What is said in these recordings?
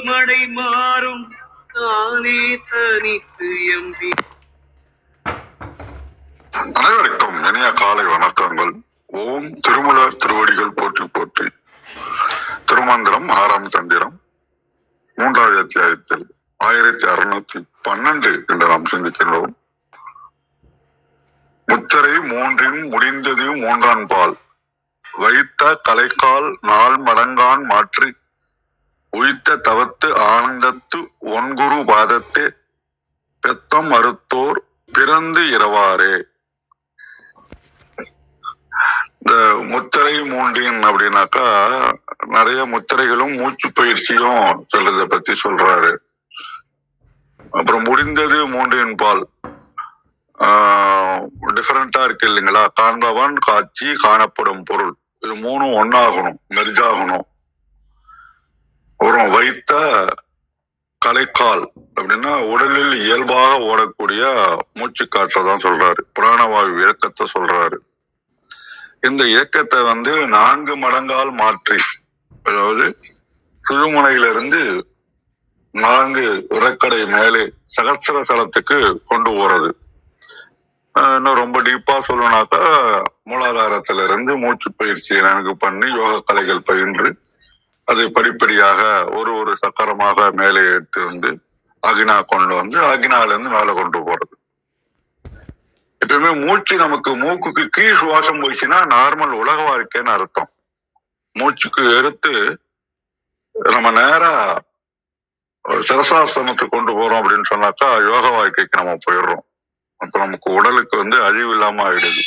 மழை மாறும் தானே தனித்து எம்பி. அனைவருக்கும் இனிய காலை வணக்கங்கள். ஓம் திருமலர் திருவடிகள் போற்றி போற்றி. திருமந்திரம் 6ஆம் தந்திரம் 3வது அத்தியாயத்தில் 1612 என்று நாம் சிந்திக்கின்றோம். முத்தரை மூன்றின் முடிந்தது மூன்றான் பால் வைத்த கலைக்கால் 4 மடங்கான் மாற்றி உய்த்த தவத்து ஆனந்தத்து ஒன்குரு பாதத்தே பெத்தம் அறுத்தோர் பிறந்து இரவாரே. இந்த முத்திரை மூன்றின் அப்படின்னாக்கா நிறைய முத்திரைகளும் மூச்சு பயிற்சியும் சொல்றத பத்தி சொல்றாரு. அப்புறம் முடிந்தது மூன்றின் பால் டிஃபரெண்டா இருக்கு இல்லைங்களா? காண்பவன், காட்சி, காணப்படும் பொருள், இது மூணும் ஒன்னாகணும், மெர்ஜாகணும். அப்புறம் வைத்த கலைக்கால் அப்படின்னா உடலில் இயல்பாக ஓடக்கூடிய மூச்சு காற்றை சொல்றாரு, பிராணவாயு இயக்கத்தை சொல்றாரு. இந்த இயக்கத்தை 4 மடங்கால் மாற்றி, அதாவது சுழுமுனையிலிருந்து 4 உரக்கடை மேலே சகஸ்திர தலத்துக்கு கொண்டு போறது. இன்னும் ரொம்ப டீப்பா சொல்லணும்னாக்கா மூலாதாரத்திலிருந்து மூச்சு பயிற்சியை நன்கு பண்ணி யோக கலைகள் பயின்று அதை படிப்படியாக ஒரு சக்கரமாக மேலே எடுத்து அகினா கொண்டு அகினால இருந்து மேல கொண்டு போறது. எப்பயுமே மூச்சு நமக்கு மூக்குக்கு கீழ் சுவாசம் போயிடுச்சுன்னா நார்மல் உலக வாழ்க்கைன்னு அர்த்தம். மூச்சுக்கு எடுத்து நம்ம நேரா சிரசாசனத்துக்கு கொண்டு போறோம் அப்படின்னு சொன்னாக்கா யோக வாழ்க்கைக்கு நம்ம போயிடுறோம். அப்ப நமக்கு உடலுக்கு அழிவு இல்லாம ஆயிடுது.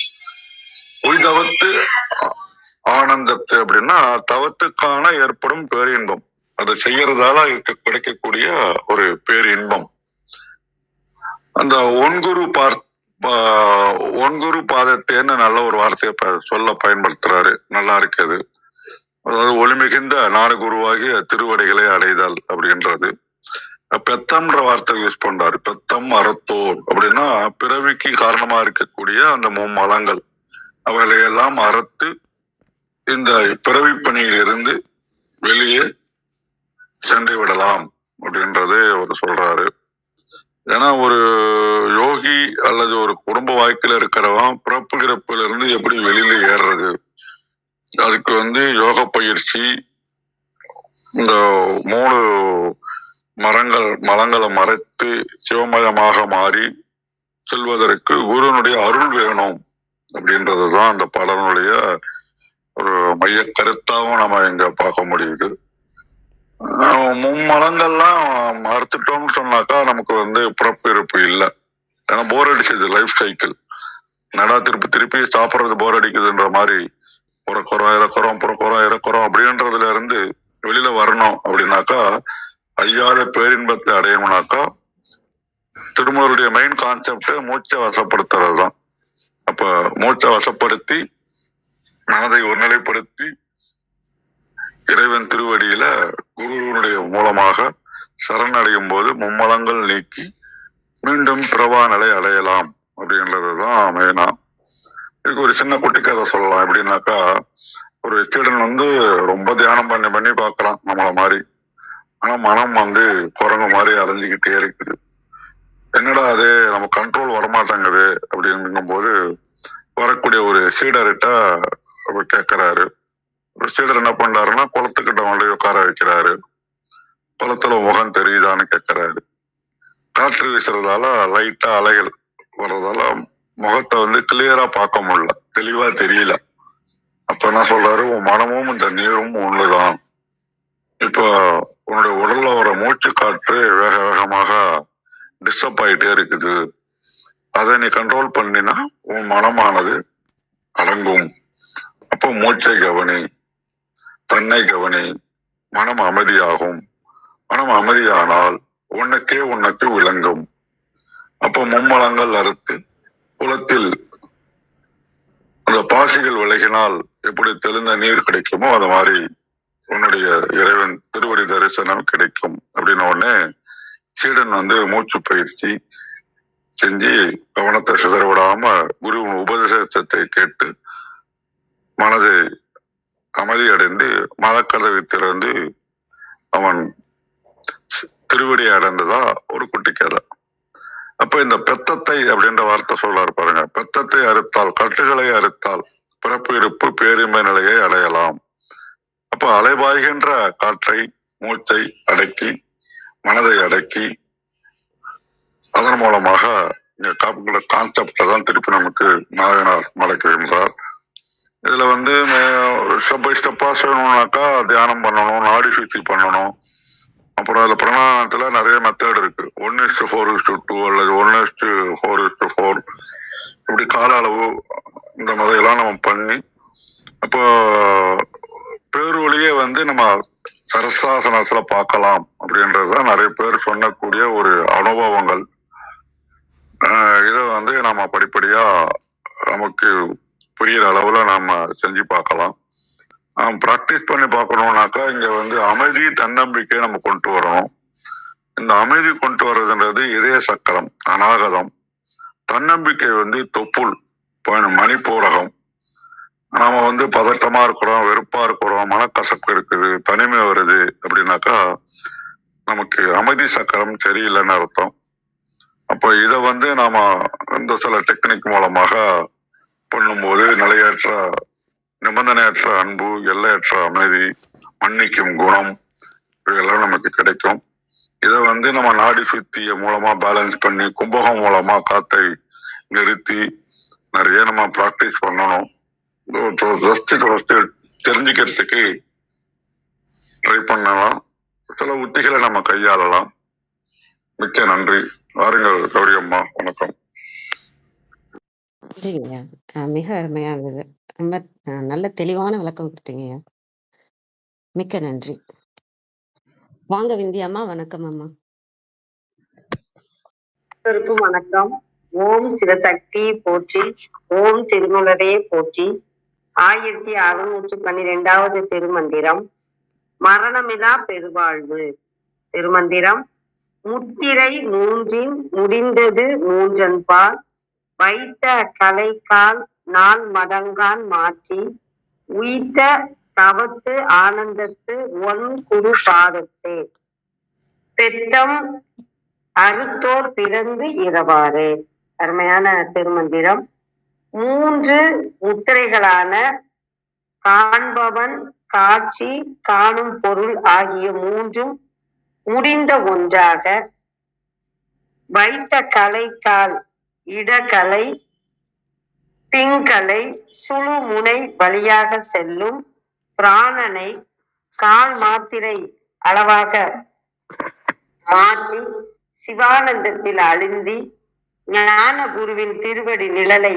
உய்தவத்து ஆனந்தத்து அப்படின்னா தவத்துக்கான ஏற்படும் பேரின்பம், அதை செய்யறதால கிடைக்கக்கூடிய ஒரு பேரின்பம். அந்த ஒன்குரு பாதத்தேன்னு நல்ல ஒரு வார்த்தையை சொல்ல பயன்படுத்துறாரு, நல்லா இருக்குது. அதாவது ஒளிமிகுந்த 4 குருவாகிய திருவடிகளை அடைதல் அப்படின்றது. பெத்தம்ன்ற வார்த்தை யூஸ் பண்றாரு. பெத்தம் அறத்தோர் அப்படின்னா பிறவிக்கு காரணமா இருக்கக்கூடிய அந்த மும்மலங்கள் அவைகளையெல்லாம் அறுத்து இந்த பிறவி பணியிலிருந்து வெளியே சென்று விடலாம் அப்படின்றது அவர் சொல்றாரு. ஏன்னா ஒரு யோகி அல்லது ஒரு குடும்ப வாழ்க்கையில இருக்கிறவன் பிறப்பு கிறப்பில இருந்து எப்படி வெளியில ஏறுறது, அதுக்கு யோக பயிற்சி, இந்த 3 மலங்களை மறைத்து சிவமயமாக மாறி செல்வதற்கு குருனுடைய அருள் வேணும் அப்படின்றதுதான் அந்த பலனுடைய ஒரு மைய கருத்தாவும் நம்ம இங்க பார்க்க முடியுது. மும்மலங்கள்லாம் மறுத்துட்டோம்னு சொன்னாக்கா நமக்கு பிறப்பு இறப்பு இல்லை. ஏன்னா போர் அடிச்சது லைஃப் சைக்கிள். நடா திருப்பி சாப்பிட்றது போர் அடிக்குதுன்ற மாதிரி பிறக்கிறோம் இறக்குறோம் அப்படின்றதுல இருந்து வெளியில வரணும் அப்படின்னாக்கா, ஐயாத பேரின்பத்தை அடையணும்னாக்கா திருமூலருடைய மெயின் கான்செப்ட் மூச்சை வசப்படுத்துறது தான். அப்ப மூச்சை வசப்படுத்தி மனதை ஒருநிலைப்படுத்தி இறைவன் திருவடியில குருவனுடைய மூலமாக சரணடையும் போது மும்மலங்கள் நீக்கி மீண்டும் பிரபா நிலை அடையலாம் அப்படின்றதுதான் மெயினா. இதுக்கு ஒரு சின்ன குட்டி கதை சொல்லலாம். எப்படின்னாக்கா, ஒரு ஸ்டூடெண்ட் ரொம்ப தியானம் பண்ணி பாக்குறான் நம்மள மாதிரி. ஆனா மனம் குரங்கு மாதிரி அலைஞ்சுக்கிட்டே இருக்குது. என்னடா அது நம்ம கண்ட்ரோல் வரமாட்டேங்குது அப்படிங்கும் போது வரக்கூடிய ஒரு சீடர்கிட்ட கேட்கிறாரு. ஒரு சீடர் என்ன பண்றாருன்னா குளத்துக்கிட்ட உட்கார வைக்கிறாரு. குளத்துல முகம் தெரியுதான்னு கேட்கிறாரு. காற்று வீசுறதால லைட்டா அலைகள் வர்றதால முகத்தை கிளியரா பார்க்க முடியல, தெளிவா தெரியல. அப்ப என்ன சொல்றாரு, உன் மனமும் இந்த நீரும் ஒண்ணுதான். இப்ப உன்னுடைய உடல்ல வர மூச்சு காற்று வேக வேகமாக டிஸ்டர்ப் ஆயிட்டே இருக்குது. அதை நீ கண்ட்ரோல் பண்ணினா உன் மனமானது அடங்கும். அப்போ மூச்சை கவனி, தன்னை கவனி, மனம் அமைதியாகும். மனம் அமைதியானால் உனக்கு விளங்கும். அப்போ மும்மலங்கள் அறுத்து குளத்தில் அந்த பாசிகள் விலகினால் எப்படி தெளிந்த நீர் கிடைக்குமோ அது மாதிரி உன்னுடைய இறைவன் திருவடி தரிசனம் கிடைக்கும் அப்படின்னு உடனே சீடன் மூச்சு பயிற்சி செஞ்சு கவனத்தை சிதற விடாம குரு உபதேசத்தை கேட்டு மனதை அமைதியடைந்து மதக்கதவை திறந்து அவன் திருவடியை அடைந்ததா ஒரு குட்டி கதை. அப்ப இந்த பெத்தத்தை அப்படின்ற வார்த்தை சொல்றாரு பாருங்க. பெத்தத்தை அறுத்தால், கட்டுகளை அறுத்தால் பிறப்பு இருப்பு பேரின்ப நிலையை அடையலாம். அப்ப அலைபாய்கின்ற காற்றை, மூச்சை அடக்கி, மனதை அடக்கி, அதன் மூலமாக இங்க கான்செப்டை தான் திருப்பி நமக்கு நாயனார் மடக்குகின்றார். இதுல வந்து ஸ்டெப் பை ஸ்டெப்பா செய்யணும்னாக்கா தியானம் பண்ணணும், நாடி சுத்தி பண்ணணும். அப்புறம் அதுல பிரணாயாமத்துல நிறைய மெத்தட் இருக்கு. 1:4:2 அல்லது 1:4:4 இப்படி கால அளவு இந்த மாதிரியெல்லாம் நம்ம பண்ணி, அப்போ பேரொழியே வந்து நம்ம சரசாசனத்துல பார்க்கலாம் அப்படின்றதுதான் நிறைய பேர் சொன்னக்கூடிய ஒரு அனுபவங்கள். இதை வந்து நம்ம படிப்படியா நமக்கு புரியுற அளவுல நாம செஞ்சு பார்க்கலாம். பிராக்டிஸ் பண்ணி பார்க்கணும்னாக்கா இங்க வந்து அமைதி, தன்னம்பிக்கை நம்ம கொண்டு வரணும். இந்த அமைதி கொண்டு வர்றதுன்றது இதய சக்கரம், அநாகதம். தன்னம்பிக்கை வந்து தொப்புள், மணிப்பூரகம். நாம வந்து பதட்டமா இருக்கிறோம், வெறுப்பா இருக்கிறோம், மனக்கசப்பு இருக்குது, தனிமை வருது அப்படின்னாக்கா நமக்கு அமைதி சக்கரம் சரியில்லைன்னு அர்த்தம். அப்ப இத வந்து நாம இந்த சில டெக்னிக் மூலமாக பண்ணும்போது நிலையற்ற, நிபந்தனையற்ற அன்பு, எல்லையற்ற அமைதி, மன்னிக்கும் குணம் இதெல்லாம் நமக்கு கிடைக்கும். இத வந்து நம்ம நாடி சுத்திய மூலமா பேலன்ஸ் பண்ணி, கும்பகம் மூலமா காத்தை நிறுத்தி நிறைய நம்ம பிராக்டிஸ் பண்ணணும். தெரிஞ்சுக்கிறதுக்கு ட்ரை பண்ணலாம். சில உத்திகளை நம்ம கையாளலாம். மிக்க நன்றி. வாருங்கள் கௌரி அம்மா. வணக்கம். நன்றிங்கய்யா. மிக அருமையானது. ரொம்ப நல்ல தெளிவான விளக்கம் கொடுத்தீங்கய்யா. மிக்க நன்றி. வாங்க விந்தி அம்மா. வணக்கம் அம்மா. வணக்கம். ஓம் சிவசக்தி போற்றி, ஓம் திருமலரே போற்றி. 1612வது திருமந்திரம். மரணமிலா பெருவாழ்வு. திருமந்திரம். முத்திரை மூன்றின் முடிந்தது மூன்றன்பால், வைத்த கலைக்கால் நாள் மடங்கான் மாற்றி, உய்த்த தவத்து ஆனந்தத்து ஒன் குரு பாதத்தே, பெத்தம் அறுத்தோர் பிறந்து இரவாறு. அருமையான திருமந்திரம். 3 முத்திரைகளான காண்பவன், காட்சி, காணும் பொருள் ஆகிய 3ம் முடிந்த ஒன்றாக, வைத்த கலைக்கால் இடக்கலை, பிங்கலை, சுழுமுனை வழியாக செல்லும் பிராணனை கால் மாத்திரை அளவாக மாற்றி சிவானந்தத்தில் அழுந்தி ஞான குருவின் திருவடி நிழலை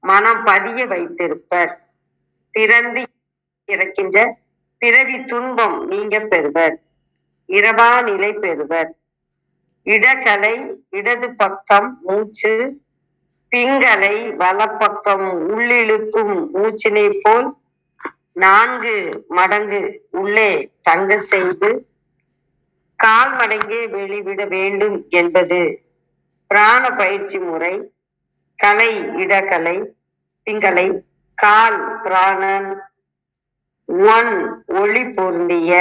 மனம் பதிய வைத்திருப்பர். பிறந்து இறக்கின்ற பிறவி துன்பம் நீங்க பெறுவர், இரவா நிலை பெறுவர். இடக்கலை இடது பக்கம் மூச்சு, பிங்கலை வலப்பக்கம் உள்ளிழுக்கும் மூச்சினை போல் 4 மடங்கு உள்ளே தங்க செய்து கால் மடங்கே வெளிவிட வேண்டும் என்பது பிராண பயிற்சி முறை. கலை இடக்கலை, பிங்கலை, கால் பிராணன், ஒன் ஒளி பொருந்திய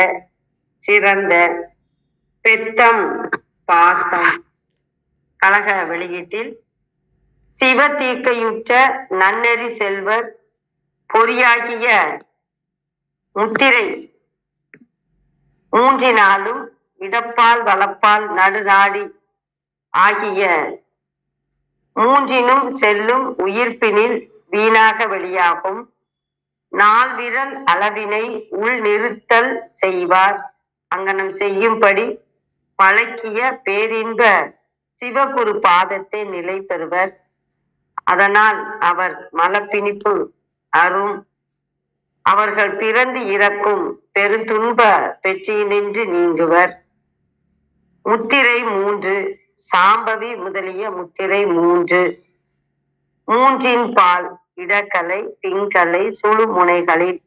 சிறந்த, பெத்தம் பாசம். கழக வெளியீட்டில் சிவ தீக்கையுற்ற நன்னெறி செல்வர் பொறியாகிய முத்திரை 3னாலும் இடப்பால் வலப்பால் நடுநாடி ஆகிய 3னும் செல்லும் உயிர்ப்பினில் வீணாக வெளியாகும் 4 விரல் அளவினை உள் நிறுத்தல் செய்வார். அங்கனம் செய்யும்படி பழக்கிய பேரின்ப சிவகுரு பாதத்தை நிலை பெறுவர். அதனால் அவர் மலப்பிணிப்பு அரும். அவர்கள் பிறந்து இறக்கும் பெருந்துன்ப பெற்றியினின்று நீங்குவர். முத்திரை 3, சாம்பவி முதலிய முத்திரை 3. 3ன் பால் இடக்கலை, பிங்கலை, சுழுமுனைகளில்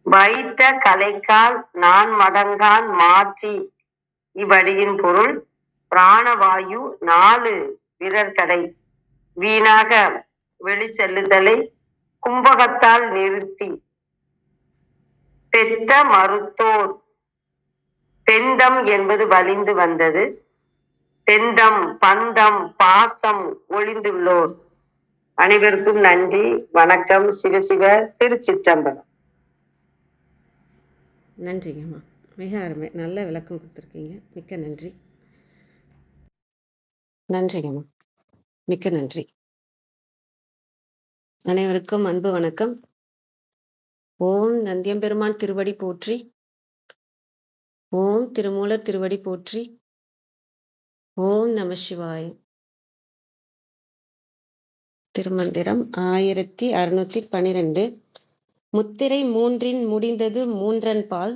வைத்த கலைக்கால் 4 மடங்கான் மாற்றி. இவ்வடியின் பொருள் பிராணவாயு 4 விரற்கடை வீணாக வெளி செல்லுதலை கும்பகத்தால் நிறுத்தி, பெத்த மருத்தோர் பெண் வெந்தம் என்பது வலிந்து வந்தது. தெந்தம், பந்தம், பாசம் ஒளிந்துள்ளோர். அனைவருக்கும் நன்றி, வணக்கம். சிவசிவ திருச்சிற்றம்பலம். நன்றிங்கம்மா. மிக அருமை. நல்ல விளக்கம் கொடுத்துருக்கீங்க. மிக்க நன்றி. நன்றிங்கம்மா. மிக்க நன்றி. அனைவருக்கும் அன்பு வணக்கம். ஓம் நந்தியம்பெருமான் திருவடி போற்றி. ஓம் திருமூலர் திருவடி போற்றி. ஓம் நம சிவாய. திருமந்திரம் 1612. முத்திரை மூன்றின் முடிந்தது மூன்றன் பால்,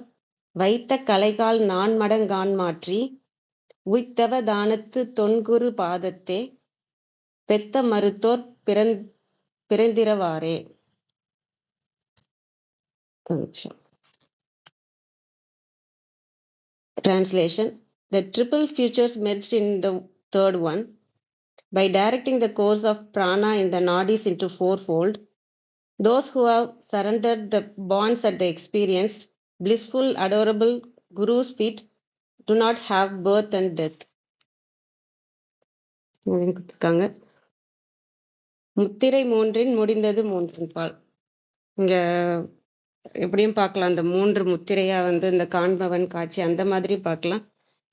வைத்த கலைகால் நான்மடங்கான் மாற்றி, உய்த்தவ தானத்து தொன்குரு பாதத்தே, பெத்த மருத்தோர் பிறந்திரவாறே. Translation: The triple futures merged in the third one. By directing the course of prana in the nadis into fourfold, those who have surrendered the bonds at the experienced, blissful, adorable Guru's feet do not have birth and death. முத்திரை மூன்றின் முடிந்தது மூன்றின் பால். இங்க எப்படியும் பார்க்கலாம், அந்த மூன்று முத்திரையா இந்த காண்பவன் காட்சி அந்த மாதிரி பார்க்கலாம்.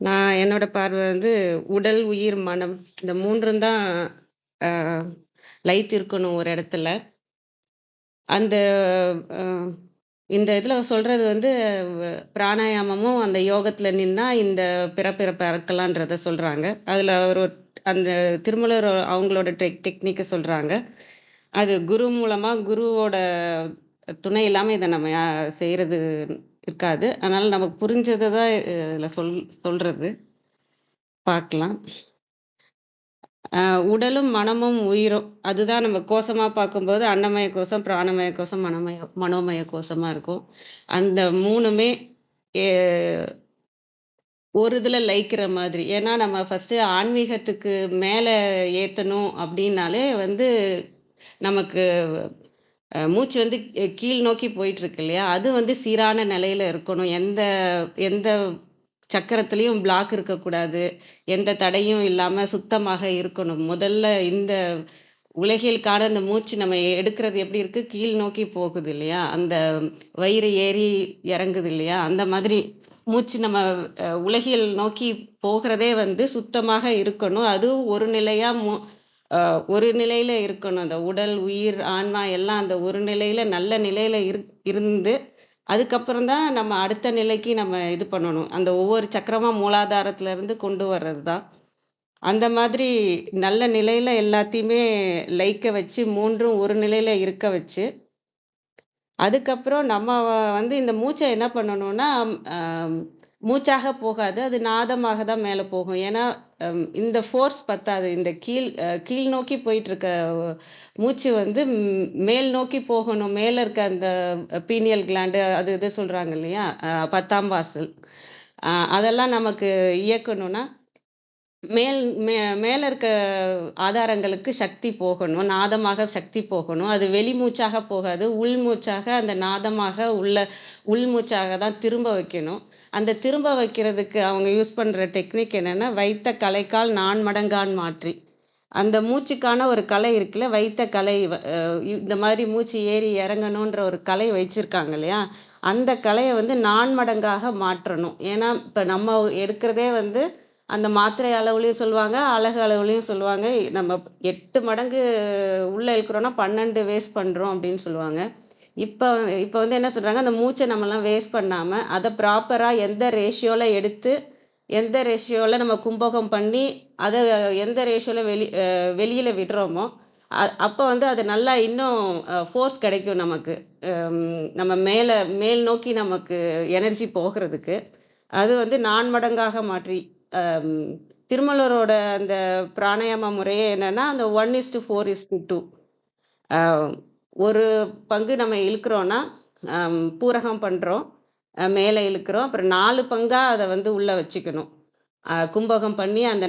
நான் என்னோட பார்வை உடல் உயிர் மனம் இந்த மூன்றும் தான் லைத்து இருக்கணும் ஒரு இடத்துல. அந்த இந்த இதில் சொல்றது பிராணாயாமமும் அந்த யோகத்தில் நின்னா இந்த பிறக்கலான்றத சொல்றாங்க. அதில் ஒரு அந்த திருமூலர் அவங்களோட டெக்னிக்கை சொல்றாங்க. அது குரு மூலமா குருவோட துணை இல்லாமல் இதை நம்ம செய்கிறது இருக்காது. அதனால் நமக்கு புரிஞ்சதை தான் இதில் சொல்கிறது பார்க்கலாம். உடலும் மனமும் உயிரும் அதுதான் நம்ம கோஷமாக பார்க்கும்போது அன்னமய கோஷம், பிராணமய கோஷம், மனோமய கோஷமாக இருக்கும். அந்த மூணுமே ஒரு இதில் லயிக்கிற மாதிரி. ஏன்னா நம்ம ஃபஸ்ட்டு ஆன்மீகத்துக்கு மேலே ஏற்றணும் அப்படின்னாலே நமக்கு மூச்சு கீழ் நோக்கி போயிட்டு இருக்கு இல்லையா, அது சீரான நிலையில இருக்கணும். எந்த எந்த சக்கரத்துலேயும் பிளாக் இருக்கக்கூடாது, எந்த தடையும் இல்லாமல் சுத்தமாக இருக்கணும். முதல்ல இந்த உலகிற்கான அந்த மூச்சு நம்ம எடுக்கிறது எப்படி இருக்கு, கீழ் நோக்கி போகுது இல்லையா, அந்த வயிறு ஏறி இறங்குது இல்லையா, அந்த மாதிரி மூச்சு நம்ம உலகில் நோக்கி போகிறதே சுத்தமாக இருக்கணும். அதுவும் ஒரு நிலையா ஒரு நிலையில இருக்கணும். அந்த உடல் உயிர் ஆன்மா எல்லாம் அந்த ஒரு நிலையில நல்ல நிலையில இருந்து அதுக்கப்புறம் தான் நம்ம அடுத்த நிலைக்கு நம்ம இது பண்ணணும். அந்த ஒவ்வொரு சக்கரமா மூலாதாரத்துல இருந்து கொண்டு வர்றது தான். அந்த மாதிரி நல்ல நிலையில எல்லாத்தையுமே லயிக்க வச்சு மூன்றும் ஒரு நிலையில இருக்க வச்சு அதுக்கப்புறம் நம்ம இந்த மூச்சை என்ன பண்ணணும்னா மூச்சாக போகாது, அது நாதமாக தான் மேலே போகும். ஏன்னா இந்த ஃபோர்ஸ் பத்தாது. இந்த கீழ் நோக்கி போயிட்டு இருக்க மூச்சு மேல் நோக்கி போகணும். மேலே இருக்க அந்த பீனியல் கிளாண்டு அது இது சொல்கிறாங்க இல்லையா, 10ஆம் வாசல், அதெல்லாம் நமக்கு இயக்கணும்னா மேலே இருக்க ஆதாரங்களுக்கு சக்தி போகணும், நாதமாக சக்தி போகணும். அது வெளி மூச்சாக போகாது, உள் மூச்சாக அந்த நாதமாக உள் மூச்சாக தான் திரும்ப வைக்கணும். அந்த திரும்ப வைக்கிறதுக்கு அவங்க யூஸ் பண்ணுற டெக்னிக் என்னென்னா, வைத்த கலைக்கால் நான்மடங்கான் மாற்றி. அந்த மூச்சுக்கான ஒரு கலை இருக்குல்ல, வைத்த கலை, இந்த மாதிரி மூச்சு ஏறி இறங்கணுன்ற ஒரு கலை வச்சிருக்காங்க இல்லையா, அந்த கலையை நான்மடங்காக மாற்றணும். ஏன்னா இப்போ நம்ம எடுக்கிறதே அந்த மாத்திரை அளவுலையும் சொல்லுவாங்க, அழகு அளவுலையும் சொல்லுவாங்க. நம்ம 8 மடங்கு உள்ளே இருக்கிறோன்னா 12 வேஸ்ட் பண்ணுறோம் அப்படின்னு சொல்லுவாங்க. இப்போ என்ன சொல்கிறாங்க, அந்த மூச்சை நம்மலாம் வேஸ்ட் பண்ணாமல் அதை ப்ராப்பராக எந்த ரேஷியோவில் எடுத்து எந்த ரேஷியோவில் நம்ம கும்பகம் பண்ணி அதை எந்த ரேஷியோவில் வெளியில் விடுறோமோ அப்போ அது நல்லா இன்னும் ஃபோர்ஸ் கிடைக்கும் நமக்கு. நம்ம மேல் நோக்கி நமக்கு எனர்ஜி போகிறதுக்கு அது நான்மடங்காக மாற்றி. திருமலரோட அந்த பிராணாயாம முறையே என்னன்னா, அந்த 1:4:2 ஒரு பங்கு நம்ம இழுக்கிறோன்னா பூரகம் பண்ணுறோம், மேலே இழுக்கிறோம், அப்புறம் 4 பங்காக அதை உள்ளே வச்சுக்கணும். கும்பகம் பண்ணி அந்த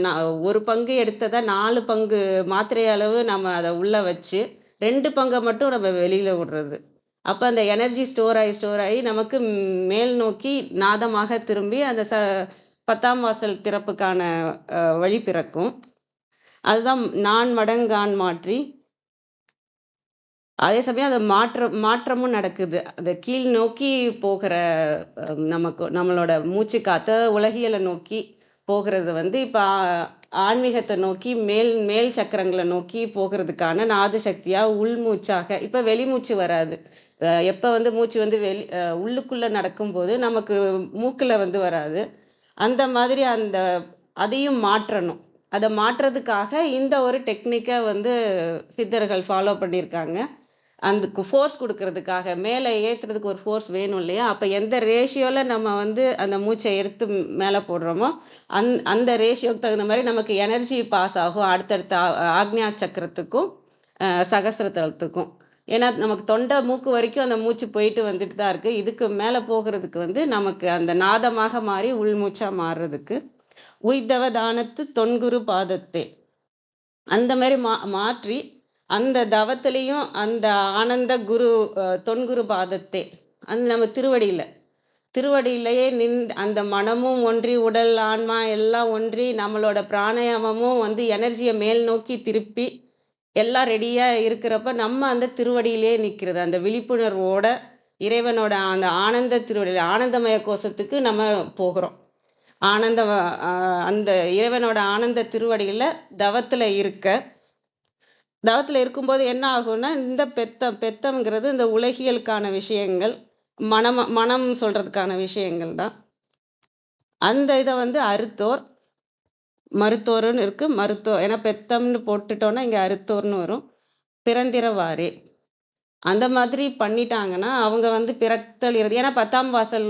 ஒரு பங்கு எடுத்ததை 4 பங்கு மாத்திரை அளவு நம்ம அதை உள்ளே வச்சு 2 பங்கை மட்டும் நம்ம வெளியில் விடுறது. அப்போ அந்த எனர்ஜி ஸ்டோர் ஆகி நமக்கு மேல் நோக்கி நாதமாக திரும்பி அந்த 10ஆம் வாசல் திறப்புக்கான வழி பிறக்கும். அதுதான் நான் மடங்கான் மாற்றி. அதே சமயம் அது மாற்றமும் நடக்குது. அந்த கீழ் நோக்கி போகிற நம்மளோட மூச்சு காத்த உலகியலை நோக்கி போகிறது வந்து இப்போ ஆன்மீகத்தை நோக்கி மேல் சக்கரங்களை நோக்கி போகிறதுக்கான நாத சக்தியா உள்மூச்சாக இப்போ வெளிமூச்சு வராது. எப்போ வந்து மூச்சு வந்து உள்ளுக்குள்ள நடக்கும்போது நமக்கு மூக்குல வந்து வராது. அந்த மாதிரி அதையும் மாற்றணும். அதை மாற்றுறதுக்காக இந்த ஒரு டெக்னிக்கை வந்து சித்தர்கள் ஃபாலோ பண்ணியிருக்காங்க. அதுக்கு ஃபோர்ஸ் கொடுக்கறதுக்காக மேலே ஏற்றுறதுக்கு ஒரு ஃபோர்ஸ் வேணும் இல்லையா? அப்போ எந்த ரேஷியோவில் நம்ம வந்து அந்த மூச்சை எடுத்து மேலே போடுறோமோ அந்த ரேஷியோக்கு தகுந்த மாதிரி நமக்கு எனர்ஜி பாஸ் ஆகும் அடுத்தடுத்த ஆக்ஞா சக்கரத்துக்கும் சகசிரத்தலத்துக்கும். ஏன்னா நமக்கு தொண்டை மூக்கு வரைக்கும் அந்த மூச்சு போயிட்டு வந்துட்டு தான் இருக்குது. இதுக்கு மேலே போகிறதுக்கு வந்து நமக்கு அந்த நாதமாக மாறி உள்மூச்சாக மாறுறதுக்கு உய்தவ தானத்து தொன்குரு பாதத்தே அந்த மாதிரி மாற்றி அந்த தவத்திலையும் அந்த ஆனந்த குரு தொன்குரு பாதத்தே அந்த நம்ம திருவடியிலேயே அந்த மனமும் ஒன்றி உடல் ஆன்மா எல்லாம் ஒன்றி நம்மளோட பிராணாயாமமும் வந்து எனர்ஜியை மேல் நோக்கி திருப்பி எல்லாம் ரெடியாக இருக்கிறப்ப நம்ம அந்த திருவடியிலே நிற்கிறது. அந்த விழிப்புணர்வோட இறைவனோட அந்த ஆனந்த திருவடியில் ஆனந்தமய கோஷத்துக்கு நம்ம போகிறோம். அந்த இறைவனோட ஆனந்த திருவடியில் தவத்தில் இருக்கும்போது என்ன ஆகும்னா இந்த பெத்தம்ங்கிறது இந்த உலகியலுக்கான விஷயங்கள் மனம் சொல்றதுக்கான விஷயங்கள் தான். அந்த இதை வந்து மருத்தோர்னு இருக்கு. ஏன்னா பெத்தம்னு போட்டுட்டோன்னா இங்கே அறுத்தோர்னு வரும். பிறந்திரவாரே அந்த மாதிரி பண்ணிட்டாங்கன்னா அவங்க வந்து பிறத்தல் இறுதி. ஏன்னா 10ஆம் வாசல்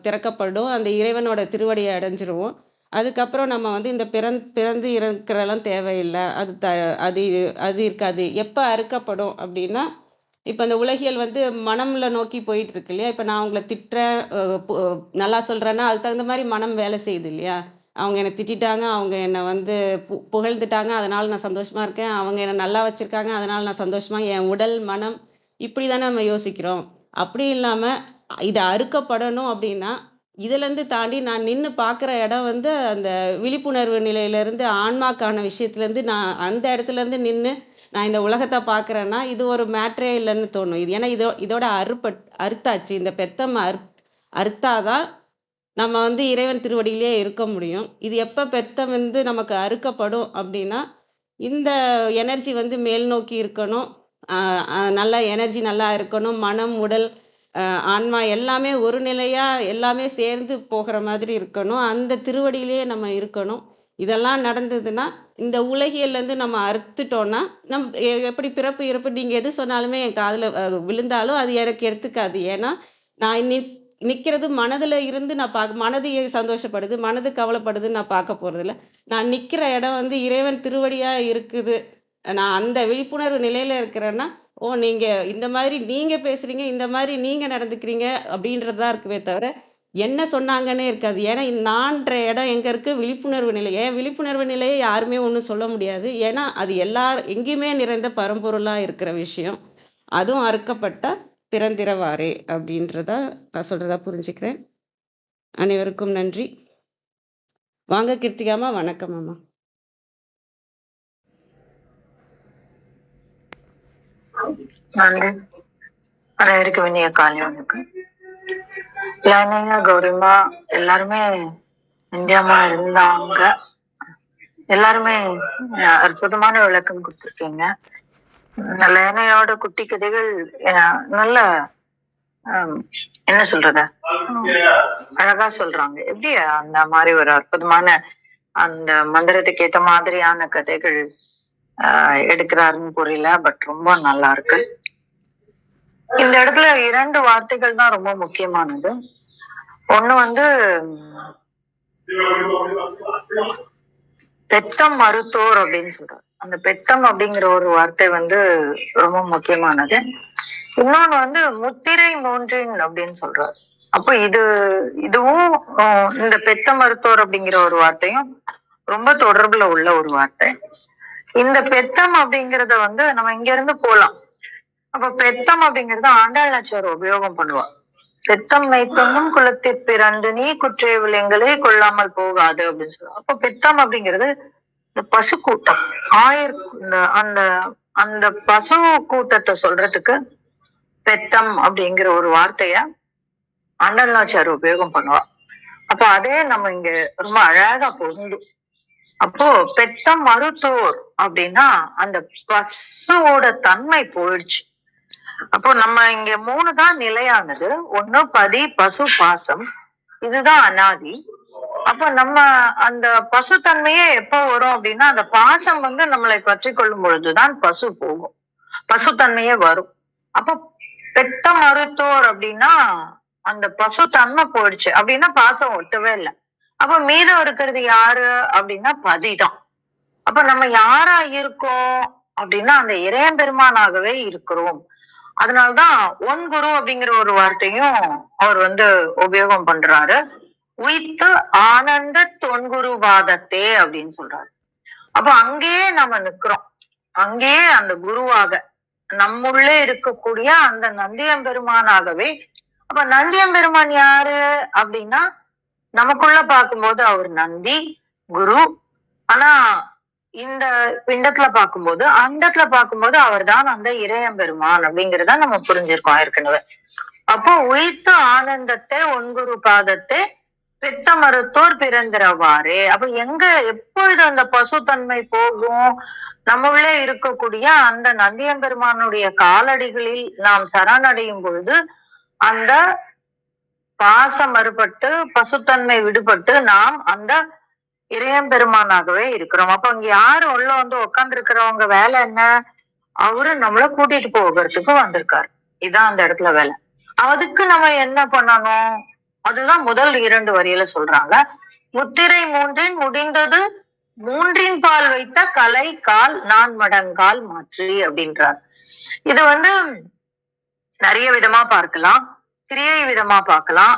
திறக்கப்படும். அந்த இறைவனோட திருவடியை அடைஞ்சிருவோம். அதுக்கப்புறம் நம்ம வந்து இந்த பிறந்து இருக்கிறதெல்லாம் தேவையில்லை. அது இருக்காது. எப்போ அறுக்கப்படும் அப்படின்னா இப்போ இந்த உலகியல் வந்து மனம்ல நோக்கி போயிட்டு இருக்கு இல்லையா? இப்போ நான் உங்களை திட்டுறேன் நல்லா சொல்கிறேன்னா அதுக்கு தகுந்த மாதிரி மனம் வேலை செய்யுது இல்லையா? அவங்க என்னை திட்டாங்க, அவங்க என்னை வந்து புகழ்ந்துட்டாங்க, அதனால் நான் சந்தோஷமாக இருக்கேன். அவங்க என்னை நல்லா வச்சுருக்காங்க, அதனால் நான் சந்தோஷமாக என் உடல் மனம் இப்படி தானே நம்ம யோசிக்கிறோம். அப்படி இல்லாமல் இது அறுக்கப்படணும் அப்படின்னா இதுலேருந்து தாண்டி நான் நின்று பார்க்குற இடம் வந்து அந்த விழிப்புணர்வு நிலையிலேருந்து ஆன்மாக்கான விஷயத்துலேருந்து நான் அந்த இடத்துலேருந்து நின்று நான் இந்த உலகத்தை பார்க்குறேன்னா இது ஒரு மேட்ரே இல்லைன்னு தோணும். இது ஏன்னா இதோட அறுத்தாச்சு. இந்த பெத்தம் அறுத்தாதான் நம்ம வந்து இறைவன் திருவடியிலே இருக்க முடியும். இது எப்போ பெத்தம் வந்து நமக்கு அறுக்கப்படும் அப்படின்னா இந்த எனர்ஜி வந்து மேல் நோக்கி இருக்கணும். நல்ல எனர்ஜி நல்லா இருக்கணும். மனம் உடல் ஆன்மா எல்லாமே ஒரு நிலையா எல்லாமே சேர்ந்து போகிற மாதிரி இருக்கணும். அந்த திருவடியிலே நம்ம இருக்கணும். இதெல்லாம் நடந்ததுன்னா இந்த உலகியல்லேருந்து நம்ம அறுத்துட்டோன்னா எப்படி பிறப்பு இறப்பு நீங்கள் எது சொன்னாலுமே என் காதில் விழுந்தாலும் அது எனக்கு எடுத்துக்காது. ஏன்னா நான் நிற்கிறது மனதில் இருந்து நான் மனது சந்தோஷப்படுது, மனது கவலைப்படுதுன்னு நான் பார்க்க போகிறதில்ல. நான் நிற்கிற இடம் வந்து இறைவன் திருவடியாக இருக்குது. நான் அந்த விழிப்புணர்வு நிலையில் இருக்கிறேன்னா நீங்கள் இந்த மாதிரி நீங்கள் பேசுகிறீங்க, இந்த மாதிரி நீங்கள் நடந்துக்கிறீங்க அப்படின்றது தான் இருக்குவே தவிர என்ன சொன்னாங்கன்னே இருக்காது. ஏன்னா நான்ற இடம் எங்கே இருக்குது? விழிப்புணர்வு நிலை. ஏன் விழிப்புணர்வு நிலையை யாருமே ஒன்றும் சொல்ல முடியாது. ஏன்னா அது எங்கேயுமே நிறைந்த பரம்பொருளாக இருக்கிற விஷயம். அதுவும் அறுக்கப்பட்டால் பிறந்திரவாரே அப்படின்றத நான் சொல்கிறதா புரிஞ்சுக்கிறேன். அனைவருக்கும் நன்றி. வாங்க கீர்த்திகாமா. வணக்கம் அம்மா. அனைவருக்கும் இனிய காலை வணக்கம். யானையா கௌரிமா எல்லாருமே இந்தியாமா இருந்தாங்க. எல்லாருமே அற்புதமான விளக்கம் கொடுத்துருக்கீங்க. லேனையோட குட்டி கதைகள் நல்ல என்ன சொல்றது அழகா சொல்றாங்க. எப்படி அந்த மாதிரி ஒரு அற்புதமான அந்த மந்திரத்துக்கு ஏற்ற மாதிரியான கதைகள் எடுக்கிறாருன்னு புரியல. பட் ரொம்ப நல்லா இருக்கு. இந்த இடத்துல 2 வார்த்தைகள் தான் ரொம்ப முக்கியமானது. ஒண்ணு வந்து பெத்தம் மருத்துவர் அப்படின்னு சொல்றாரு. அந்த பெத்தம் அப்படிங்கிற ஒரு வார்த்தை வந்து ரொம்ப முக்கியமானது. இன்னொன்னு வந்து முத்திரை மூன்றின் அப்படின்னு சொல்றாரு. அப்போ இதுவும் இந்த பெத்த மருத்துவர் அப்படிங்கிற ஒரு வார்த்தையும் ரொம்ப தொடர்புல உள்ள ஒரு வார்த்தை. இந்த பெத்தம் அப்படிங்கிறத வந்து நம்ம இங்க இருந்து போலாம். அப்ப பெத்தம் அப்படிங்கிறது ஆண்டாள் நாச்சியார் உபயோகம் பண்ணுவா. பெத்தம் மெய்த்தொன்னும் குலத்தில் பிறந்து நீ குற்றை விலங்குகளே கொள்ளாமல் போகாது அப்படின்னு சொல்லுவாங்க. அப்ப பெத்தம் அப்படிங்கிறது இந்த பசு கூட்டம். அந்த அந்த பசு கூட்டத்தை சொல்றதுக்கு பெத்தம் அப்படிங்கிற ஒரு வார்த்தைய ஆண்டாள் நாச்சியார் உபயோகம் பண்ணுவா. அப்போ அதே நம்ம இங்க ரொம்ப அழகா பொருந்தும். அப்போ பெத்தம் மருத்துவர் அப்படின்னா அந்த பசுவோட தன்மை போயிடுச்சு. அப்போ நம்ம இங்க 3 தான் நிலையானது. ஒண்ணு பதி, பசு, பாசம். இதுதான் அனாதி. அப்ப நம்ம அந்த பசுத்தன்மையே எப்ப வரும் அப்படின்னா அந்த பாசம் நம்மளை பற்றி கொள்ளும் பொழுதுதான் பசு போகும், பசுத்தன்மையே வரும். அப்ப பெத்த மருத்துவர் அப்படின்னா அந்த பசு தன்மை போயிடுச்சு அப்படின்னா பாசம் ஒட்டவே இல்லை. அப்ப மீதம் இருக்கிறது யாரு அப்படின்னா பதிதான். அப்ப நம்ம யாரா இருக்கோம் அப்படின்னா அந்த இறையம்பெருமானாகவே இருக்கிறோம். அதனால்தான் ஒன் குரு அப்படிங்கிற ஒரு வார்த்தையும் அவர் உபயோகம் பண்றாரு. உய்த்து ஆனந்த தொன்குருவாதத்தே அப்படின்னு சொல்றாரு. அப்ப அங்கேயே நம்ம நிக்கிறோம். அங்கேயே அந்த குருவாக நம்முள்ளே இருக்கக்கூடிய அந்த நந்தியம்பெருமானாகவே. அப்ப நந்தியம்பெருமான் யாரு அப்படின்னா நமக்குள்ள பார்க்கும்போது அவர் நந்தி குரு. ஆனா இந்த பிண்டத்துல பார்க்கும்போது அண்டத்துல பார்க்கும்போது அவர் தான் அந்த இறையம்பெருமான் அப்படிங்கிறத நம்ம புரிஞ்சிருக்கோம் ஏற்கனவே. அப்போ உய்த்து ஆனந்தத்தை ஒன்குரு பாதத்தை பெத்த மருத்துவர் பிறந்திரவாரே. அப்ப எப்பொழுது அந்த பசுத்தன்மை போகும்? நம்ம உள்ளே இருக்கக்கூடிய அந்த நந்தியம்பெருமானுடைய காலடிகளில் நாம் சரணடையும் பொழுது அந்த பாசம் மறுபட்டு பசுத்தன்மை விடுபட்டு நாம் அந்த இறையம்பெருமானாகவே இருக்கிறோம். அப்ப இங்க யாரு உள்ள உட்கார்ந்து இருக்கிறவங்க வேலை என்ன? அவரு நம்மள கூட்டிட்டு போகிறதுக்கு வந்திருக்காரு. இதான் அந்த இடத்துல வேலை. அதுக்கு நம்ம என்ன பண்ணணும்? அதுதான் முதல் 2 வரியில சொல்றாங்க. முத்திரை 3 முடிந்தது 3 பால் வைத்த கலை கால் 4 மடங்கால் மாற்றி அப்படின்றார். இது நிறைய விதமா பார்க்கலாம். கிரியை விதமா பார்க்கலாம்.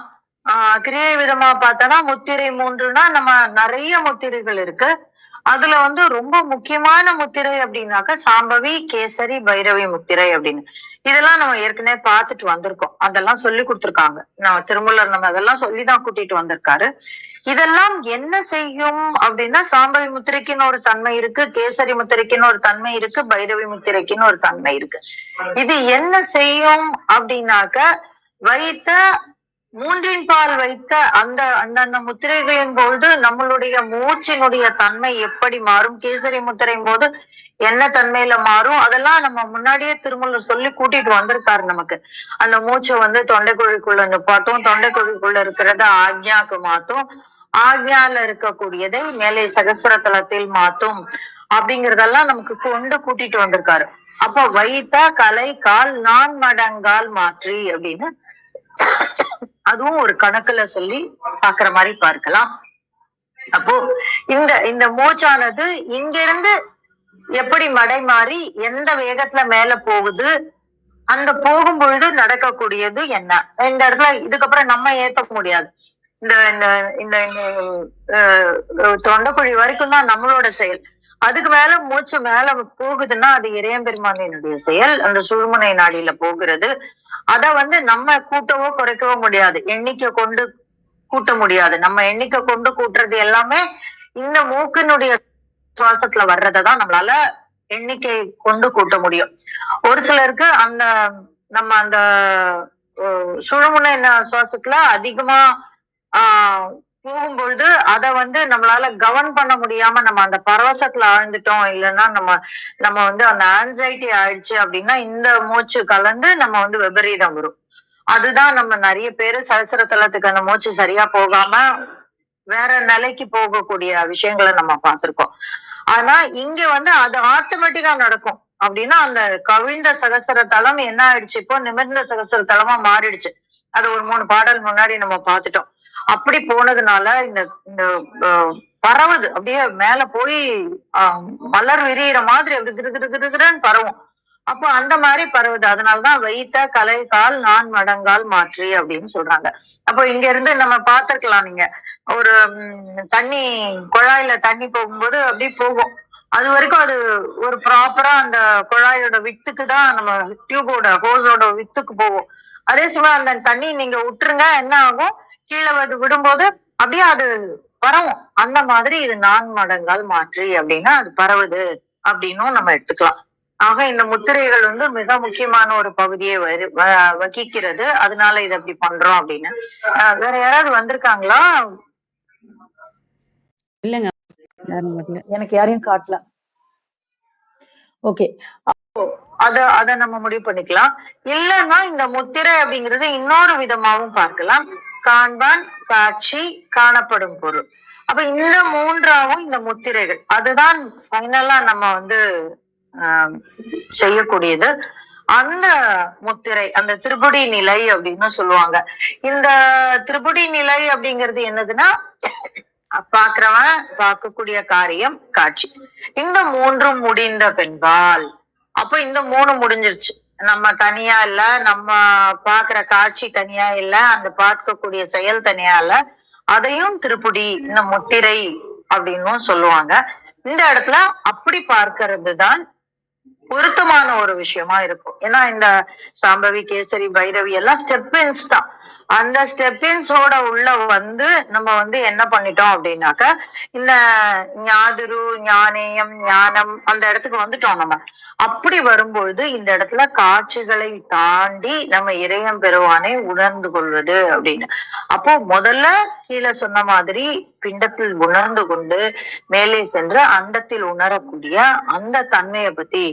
கிரியை விதமா பார்த்தோம்னா முத்திரை 3னா நம்ம நிறைய முத்திரைகள் இருக்கு. அதுல ரொம்ப முக்கியமான முத்திரை அப்படின்னாக்க சாம்பவி, கேசரி, பைரவி முத்திரை அப்படின்னு. இதெல்லாம் நம்ம ஏற்கனவே பார்த்துட்டு வந்திருக்கோம். அதெல்லாம் சொல்லி கொடுத்துருக்காங்க. நம்ம திருமூலர் நம்ம அதெல்லாம் சொல்லிதான் கூட்டிட்டு வந்திருக்காரு. இதெல்லாம் என்ன செய்யும் அப்படின்னா சாம்பவி முத்திரைக்குன்னு ஒரு தன்மை இருக்கு, கேசரி முத்திரைக்குன்னு ஒரு தன்மை இருக்கு, பைரவி முத்திரைக்குன்னு ஒரு தன்மை இருக்கு. இது என்ன செய்யும் அப்படின்னாக்க வைத்த 3 பால் வைத்த அந்த முத்திரைகளின் போது நம்மளுடைய மூச்சினுடைய தன்மை எப்படி மாறும், கேசரி முத்திரையின் போது என்ன தன்மையில மாறும், அதெல்லாம் நம்ம முன்னாடியே திருமூலர் சொல்லி கூட்டிட்டு வந்திருக்காரு. நமக்கு அந்த மூச்சை தொண்டைக்குழிக்குள்ள நிப்பாட்டும், தொண்டைக்குழிக்குள்ள இருக்கிறத ஆக்ஞாக்கு மாத்தும், ஆக்ஞால இருக்கக்கூடியதை மேலே சகஸ்வர தலத்தில் மாத்தும் அப்படிங்கறதெல்லாம் நமக்கு கூட்டிட்டு வந்திருக்காரு. அப்ப வைத்த கலை கால் 4 மடங்கால் மாற்றி அப்படின்னு அதுவும் ஒரு கணக்குல சொல்லி பாக்குற மாதிரி பார்க்கலாம். அப்போ இந்த மூச்சானது இங்கிருந்து எப்படி மடை மாறி எந்த வேகத்துல மேல போகுது, அந்த போகும் பொழுது நடக்கக்கூடியது என்ன? இந்த இடத்துல இதுக்கப்புறம் நம்ம ஏத்த முடியாது. இந்த இந்த தொண்டைக்குழி வரைக்கும் தான் நம்மளோட செயல். அதுக்கு மேல மூச்சு மேல போகுதுன்னா அது இறையம்பெருமானினுடைய செயல். அந்த சுழுமுனை நாடியில போகிறது. அத நம்ம கூட்டவோ குறைக்கவோ முடியாது. எண்ணிக்கை கொண்டு கூட்ட முடியாது. நம்ம எண்ணிக்கை கொண்டு கூட்டுறது எல்லாமே இந்த மூக்கினுடைய சுவாசத்துல வர்றதான் நம்மளால எண்ணிக்கை கொண்டு கூட்ட முடியும். ஒரு சிலருக்கு நம்ம அந்த சுழுமுனை சுவாசத்துல அதிகமா போகும்பொழுது அத நம்மளால கவர்ன் பண்ண முடியாம நம்ம அந்த பரவசத்துல ஆழ்ந்துட்டோம், இல்லைன்னா நம்ம அந்த ஆன்சைட்டி ஆயிடுச்சு அப்படின்னா இந்த மூச்சு கலந்து நம்ம விபரீதம் வரும். அதுதான் நம்ம நிறைய பேரு சகஸ்வர தலத்துக்கு அந்த மூச்சு சரியா போகாம வேற நிலைக்கு போகக்கூடிய விஷயங்களை நம்ம பார்த்திருக்கோம். ஆனா இங்க அது ஆட்டோமேட்டிக்கா நடக்கும். அப்படின்னா அந்த கவிழ்ந்த சகஸ்வர தலம் என்ன ஆயிடுச்சு, இப்போ நிமிர்ந்த சகஸ்வர தலமா மாறிடுச்சு. அது ஒரு 3 பாடல் முன்னாடி நம்ம பார்த்துட்டோம். அப்படி போனதுனால இந்த பரவுது, அப்படியே மேல போய் மலர் விரியிற மாதிரி அப்படி திருன்னு பரவும். அப்போ அந்த மாதிரி பரவுது. அதனாலதான் வைத்த கலை கால் 4 மடங்கால் மாற்றி அப்படின்னு சொல்றாங்க. அப்போ இங்க இருந்து நம்ம பார்த்திருக்கலாம். நீங்க ஒரு தண்ணி குழாயில தண்ணி போகும்போது அப்படியே போகும். அது வரைக்கும் அது ஒரு ப்ராப்பரா அந்த குழாயோட வித்துக்கு தான் நம்ம டியூபோட ஹோஸோட வித்துக்கு போகும். அதே சமயம் அந்த தண்ணி நீங்க விட்டுருங்க, என்ன ஆகும், கீழே விடும்போது அப்படியே அது பரவும். அந்த மாதிரி இது 4 மடங்கால் மாற்றி அப்படின்னா அது பரவுது அப்படின்னும் நம்ம எடுத்துக்கலாம். ஆக இந்த முத்திரைகள் வந்து மிக முக்கியமான ஒரு பகுதியை வகிக்கிறது. அதனால இது அப்படி பண்றோம் அப்படின்னு. வேற யாராவது வந்திருக்காங்களா? இல்லைங்க, யாரும் வரல. எனக்கு யாரையும் காட்டல. ஓகே, அத நம்ம முடிவு பண்ணிக்கலாம். இல்லைன்னா இந்த முத்திரை அப்படிங்கிறது இன்னொரு விதமாவும் பார்க்கலாம். காண்பான், காட்சி, காணப்படும் பொருள். அப்ப இந்த மூன்றாவும் இந்த முத்திரைகள் அதுதான் ஃபைனலா நம்ம வந்து செய்யக்கூடியது. அந்த முத்திரை அந்த திரிபுடி நிலை அப்படின்னு சொல்லுவாங்க. இந்த திரிபுடி நிலை அப்படிங்கிறது என்னதுன்னா, பார்க்கிறவன் பார்க்கக்கூடிய காரியம் காட்சி, இந்த மூன்றும் முடிந்த பின்பால் அப்ப இந்த 3 முடிஞ்சிருச்சு. நம்ம தனியா இல்ல, நம்ம பாக்குற காட்சி தனியா இல்ல, அந்த பார்க்கக்கூடிய செயல் தனியா இல்ல, அதையும் திருப்புடி இந்த முத்திரை அப்படின்னும் சொல்லுவாங்க. இந்த இடத்துல அப்படி பார்க்கிறது தான் பொருத்தமான ஒரு விஷயமா இருக்கும். ஏன்னா இந்த சாம்பவி, கேசரி, பைரவி எல்லாம் ஸ்டெப்பின்ஸ் தான். அந்த ஸ்டெப்பின்ஸோட உள்ள வந்து நம்ம வந்து என்ன பண்ணிட்டோம் அப்படின்னாக்க, இந்த ஞாதுரு, ஞானேயம், ஞானம் அந்த இடத்துக்கு வந்துட்டோம் நம்ம. அப்படி வரும்பொழுது இந்த இடத்துல காட்சிகளை தாண்டி நம்ம இறையம் பெறுவானை உணர்ந்து கொள்வது அப்படின்னு. அப்போ முதல்ல கீழே சொன்ன மாதிரி பிண்டத்தில் உணர்ந்து கொண்டு மேலே சென்று அண்டத்தில் உணரக்கூடிய அந்த தன்மையை பத்தி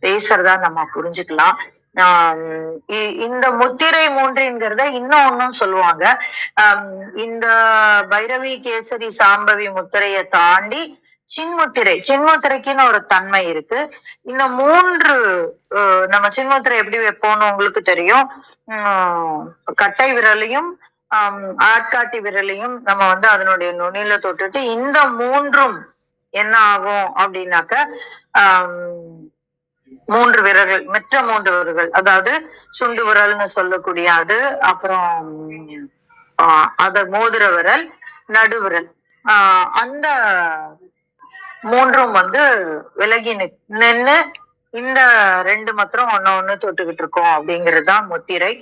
பேசுறதா நம்ம புரிஞ்சுக்கலாம். இந்த முத்திரை மூன்றுங்கிறத இன்னும் சொல்லுவாங்க. இந்த பைரவி, கேசரி, சாம்பவி முத்திரையை தாண்டி சின்முத்திரைக்குன்னு ஒரு தன்மை இருக்கு. இந்த 3 நம்ம சின்முத்திரை எப்படி வைப்போம்னு உங்களுக்கு தெரியும். கட்டை விரலையும் ஆட்காட்டி விரலையும் நம்ம வந்து அதனுடைய நுனியில தொட்டுட்டு இந்த 3ம் என்ன ஆகும் அப்படின்னாக்க, 3 விரல்கள், மற்ற 3 விரல்கள், அதாவது சுண்டு விரல்னு சொல்லக்கூடிய அது, அப்புறம் அத மோதிர விரல், நடுவிரல், அந்த 3ம் வந்து விலகி நின்னு இந்த 2 மாத்திரம் ஒண்ணு தொட்டுக்கிட்டு இருக்கோம் அப்படிங்கறதுதான் முத்திரை,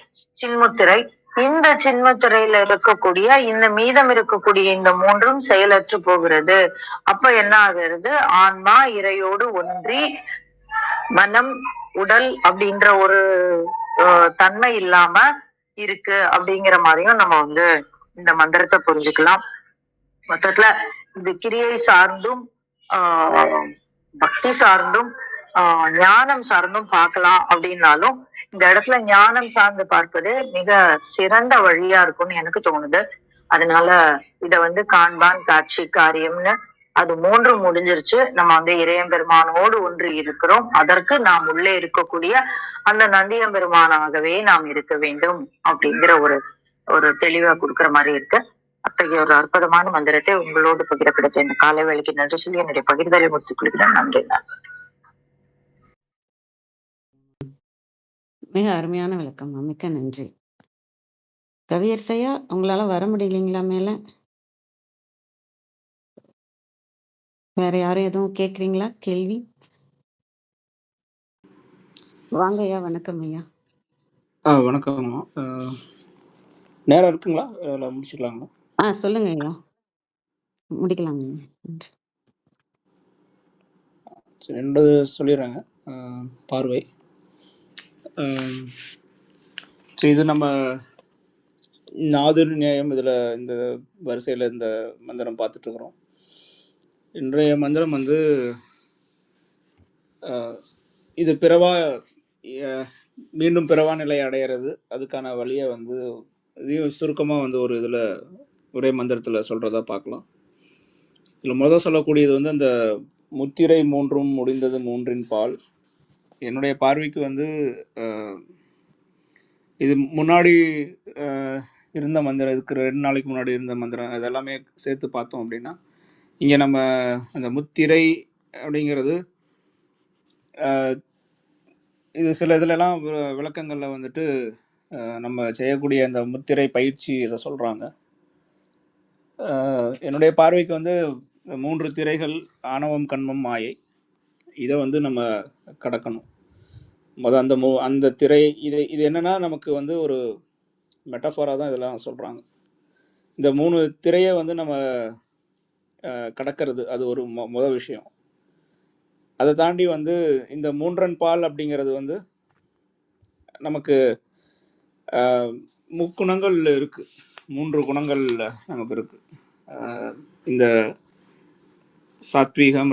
சின்முத்திரை. இந்த சின்முத்திரையில இருக்கக்கூடிய இந்த மீதம் இருக்கக்கூடிய இந்த 3ம் செயலற்று போகிறது. அப்ப என்ன ஆகிறது, ஆன்மா இறையோடு ஒன்றி மனம், உடல் அப்படின்ற ஒரு தன்மை இல்லாம இருக்கு அப்படிங்கிற மாதிரியும் நம்ம வந்து இந்த மந்திரத்தை புரிஞ்சுக்கலாம். மொத்தத்துல இது கிரியை சார்ந்தும் பக்தி சார்ந்தும் ஞானம் சார்ந்தும் பார்க்கலாம். அப்படின்னாலும் இந்த இடத்துல ஞானம் சார்ந்து பார்ப்பது மிக சிறந்த வழியா இருக்கும்னு எனக்கு தோணுது. அதனால இத வந்து காண்பான், காட்சி, காரியம்னு அது 3ம் முடிஞ்சிருச்சு. நம்ம வந்து இறையம்பெருமானோடு ஒன்று இருக்கிறோம். அதற்கு நாம் உள்ளே இருக்கக்கூடிய அந்த நந்தியம்பெருமானாகவே நாம் இருக்க வேண்டும் அப்படிங்கிற ஒரு தெளிவா கொடுக்குற மாதிரி இருக்கு. அத்தகைய ஒரு அற்புதமான மந்திரத்தை உங்களோடு பகிர கிடைத்த இந்த காலை வேலைக்கு நன்றி சொல்லி என்னுடைய பகிர்தலை முடித்துக் கொள்கிறேன். நன்றி. மிக அருமையான விளக்கம், மிக்க நன்றி. கவியரசையா, உங்களால வர முடியலைங்களா மேல? வேற யாரும் எதுவும் கேக்குறீங்களா கேள்வி? வாங்க ஐயா. வணக்கம் ஐயா. வணக்கம்மா. நேரம் இருக்குங்களா? முடிச்சுக்கலாங்களா? சொல்லுங்க ஐயா, முடிக்கலாங்க. சரி, என்னோடது சொல்லிடுறாங்க. பார்வை. சரி, இது நம்ம நாதுர் நியாயம் இதில் இந்த வரிசையில் இந்த மந்திரம் பார்த்துட்டு இருக்கிறோம். இன்றைய மந்திரம் வந்து இது பிறவா மீண்டும் பிறவா நிலை அடையிறது, அதுக்கான வழியை வந்து இதையும் சுருக்கமாக வந்து ஒரு இதில் ஒரே மந்திரத்தில் சொல்கிறதா பார்க்கலாம். இதில் முதல் சொல்லக்கூடியது வந்து அந்த முத்திரை 3ம் முடிந்தது 3ன் பால். என்னுடைய பார்வைக்கு வந்து இது முன்னாடி இருந்த மந்திரம், இதுக்கு 2 நாளைக்கு முன்னாடி இருந்த மந்திரம், அதெல்லாமே சேர்த்து பார்த்தோம் அப்படின்னா இங்கே நம்ம அந்த முத்திரை அப்படிங்கிறது இது சில இதுலலாம் விளக்கங்களில் வந்துட்டு நம்ம செய்யக்கூடிய அந்த முத்திரை பயிற்சி இதை சொல்கிறாங்க. என்னுடைய பார்வைக்கு வந்து 3 திரைகள்: ஆணவம், கண்மம், மாயை. இதை வந்து நம்ம கடக்கணும். அந்த திரை இது என்னன்னா நமக்கு வந்து ஒரு மெட்டஃபோராக தான் இதெல்லாம் சொல்கிறாங்க. இந்த 3 திரையை வந்து நம்ம கடக்கிறது அது ஒரு முதல் விஷயம். அதை தாண்டி வந்து இந்த 3 பால் அப்படிங்கிறது வந்து நமக்கு முக்குணங்கள் இருக்கு. 3 குணங்கள் நமக்கு இருக்கு. இந்த சாத்வீகம்,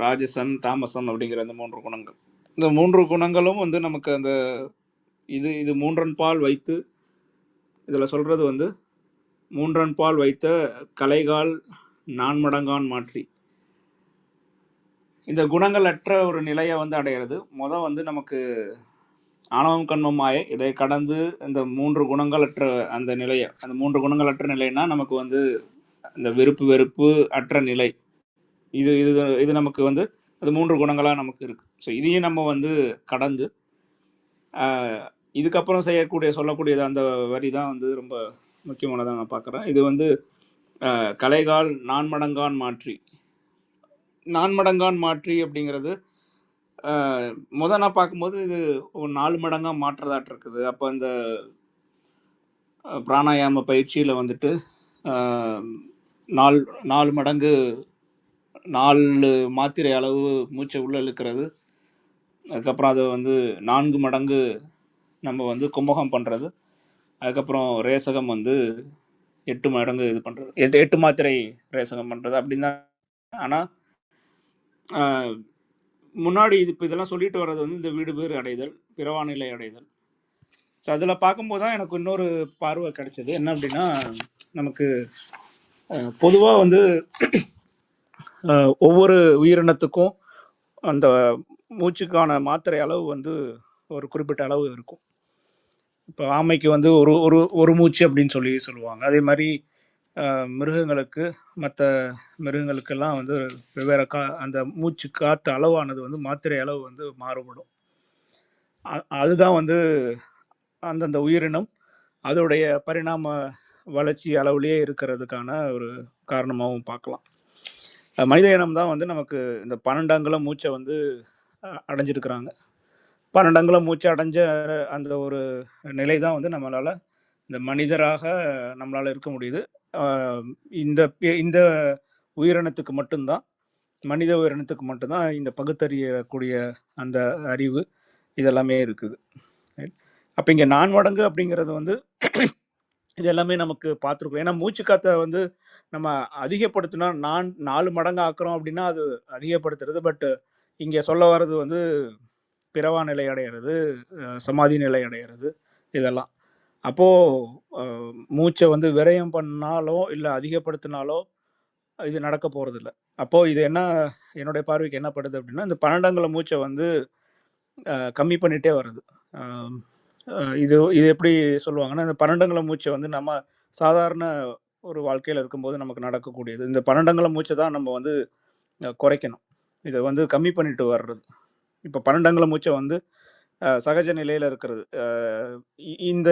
ராஜசம், தாமசம் அப்படிங்கிற அந்த 3 குணங்கள். இந்த 3 குணங்களும் வந்து நமக்கு அந்த இது 3 பால் வைத்து இதில் சொல்றது வந்து 3 பால் வைத்த கலைகால் 4 மடங்கான் மாற்றி இந்த குணங்கள் அற்ற ஒரு நிலையை வந்து அடையிறது. வந்து நமக்கு ஆணவம், கண்மம், மாயை இதை கடந்து இந்த 3 குணங்களற்ற அந்த நிலையை, அந்த 3 குணங்களற்ற நிலைன்னா நமக்கு வந்து இந்த விருப்பு வெறுப்பு அற்ற நிலை. இது இது இது நமக்கு வந்து அது 3 குணங்களாக நமக்கு இருக்கு. ஸோ இதையும் நம்ம வந்து கடந்து இதுக்கப்புறம் சொல்லக்கூடியது அந்த வரி தான் வந்து ரொம்ப முக்கியமானதாக நான் பார்க்குறேன். இது வந்து கலைகால் 4 மடங்கான் மாற்றி. 4 மடங்கான் மாற்றி அப்படிங்கிறது நான் பார்க்கும்போது இது ஒரு 4 மடங்காக மாற்றுறதாட்டு இருக்குது. அப்போ அந்த பிராணாயாம பயிற்சியில் வந்துட்டு 4 மடங்கு 4 மாத்திரை அளவு மூச்சை உள்ளே இழுக்கிறது. அதுக்கப்புறம் அதை வந்து 4 மடங்கு நம்ம வந்து கும்பகம் பண்ணுறது. அதுக்கப்புறம் ரேசகம் வந்து 8 மடங்கு இது பண்ணுறது, 8 மாத்திரை ரேசகம் பண்ணுறது அப்படின்னு தான். ஆனால் முன்னாடி இப்போ இதெல்லாம் சொல்லிட்டு வர்றது வந்து இந்த வீடு பேர் அடைதல், பிறவாநிலை அடைதல். ஸோ அதில் பார்க்கும்போது தான் எனக்கு இன்னொரு பார்வை கிடைச்சது. என்ன அப்படின்னா, நமக்கு பொதுவாக வந்து ஒவ்வொரு உயிரினத்துக்கும் அந்த மூச்சுக்கான மாத்திரை அளவு வந்து ஒரு குறிப்பிட்ட அளவு இருக்கும். இப்போ ஆமைக்கு வந்து ஒரு மூச்சு அப்படின்னு சொல்லுவாங்க. அதே மாதிரி மிருகங்களுக்கு, மற்ற மிருகங்களுக்கெல்லாம் வந்து வெவ்வேறு அந்த மூச்சு காற்று அளவானது வந்து மாத்திரை அளவு வந்து மாறுபடும். அதுதான் வந்து அந்தந்த உயிரினம் அதோடைய பரிணாம வளர்ச்சி அளவுலேயே இருக்கிறதுக்கான ஒரு காரணமாகவும் பார்க்கலாம். மனித இனம் தான் வந்து நமக்கு இந்த 12 அங்குலம் மூச்சை வந்து அடைஞ்சிருக்கிறாங்க. 12 அங்குலம் மூச்சை அடைஞ்ச அந்த ஒரு நிலை தான் வந்து நம்மளால் இந்த மனிதராக நம்மளால் இருக்க முடியுது. இந்த உயிரினத்துக்கு மட்டும்தான், மனித உயிரினத்துக்கு மட்டும்தான் இந்த பகுத்தறியக்கூடிய அந்த அறிவு இதெல்லாமே இருக்குது. அப்போ இங்கே 4 மடங்கு அப்படிங்கிறது வந்து இது எல்லாமே நமக்கு பார்த்துருக்கோம். ஏன்னா மூச்சு காற்றை வந்து நம்ம அதிகப்படுத்தினா 4 மடங்கு ஆக்குறோம் அப்படின்னா அது அதிகப்படுத்துறது. பட் இங்கே சொல்ல வர்றது வந்து பிறவா நிலை அடைகிறது, சமாதி நிலை அடைகிறது இதெல்லாம். அப்போது மூச்சை வந்து விரயம் பண்ணாலோ இல்லை அதிகப்படுத்தினாலோ இது நடக்க போகிறதில்ல. அப்போது இது என்னுடைய பார்வைக்கு என்ன படுது அப்படின்னா, இந்த 12 அங்குல மூச்சை வந்து கம்மி பண்ணிகிட்டே வருது. இது எப்படி சொல்லுவாங்கன்னா, இந்த 12 அங்குல மூச்சை வந்து நம்ம சாதாரண ஒரு வாழ்க்கையில் இருக்கும்போது நமக்கு நடக்கக்கூடியது. இந்த 12 அங்குல மூச்சை தான் நம்ம வந்து குறைக்கணும். இதை வந்து கம்மி பண்ணிட்டு வர்றது. இப்போ 12 அங்குல மூச்சை வந்து சகஜ நிலையில் இருக்கிறது. இந்த